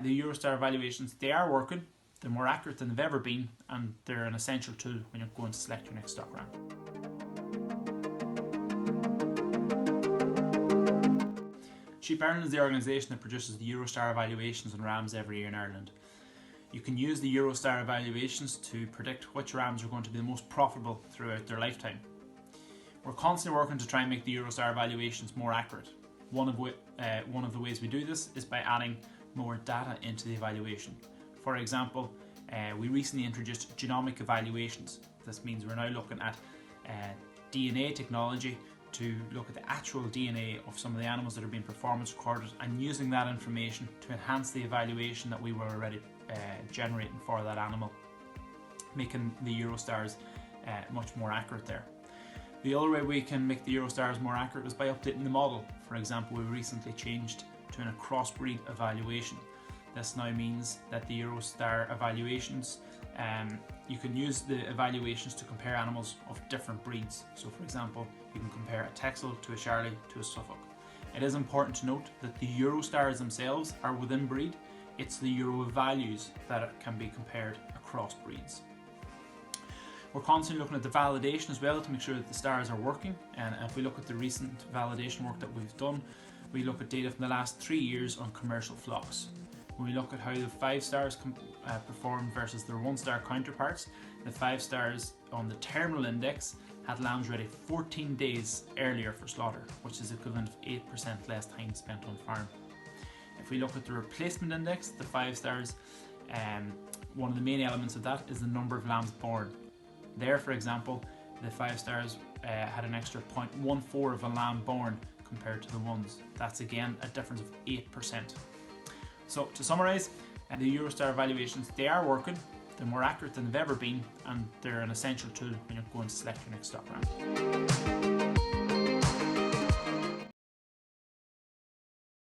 The EuroStar evaluations, they are working, they're more accurate than they've ever been, and they're an essential tool when you're going to select your next stock ram. Sheep Ireland is the organisation that produces the EuroStar evaluations on rams every year in Ireland. You can use the EuroStar evaluations to predict which rams are going to be the most profitable throughout their lifetime. We're constantly working to try and make the EuroStar evaluations more accurate. One of the ways we do this is by adding more data into the evaluation. For example, we recently introduced genomic evaluations. This means we're now looking at DNA technology to look at the actual DNA of some of the animals that are being performance recorded and using that information to enhance the evaluation that we were already generating for that animal, making the EuroStars much more accurate there. The other way we can make the EuroStars more accurate is by updating the model. For example, we recently changed to a Crossbreed Evaluation. This now means that the EuroStar evaluations, you can use the evaluations to compare animals of different breeds. So for example, you can compare a Texel to a Charolais to a Suffolk. It is important to note that the EuroStars themselves are within breed. It's the Euro values that can be compared across breeds. We're constantly looking at the validation as well to make sure that the stars are working, and if we look at the recent validation work that we've done, we look at data from the last 3 years on commercial flocks. When we look at how the 5 stars performed versus their 1-star counterparts, the 5 stars on the terminal index had lambs ready 14 days earlier for slaughter, which is equivalent of 8% less time spent on farm. If we look at the replacement index, the 5 stars, one of the main elements of that is the number of lambs born. There, for example, the 5 stars had an extra 0.14 of a lamb born compared to the ones. That's again a difference of 8%. So to summarise, the EuroStar evaluations, they are working, they're more accurate than they've ever been, and they're an essential tool when you're going to select your next stock ram.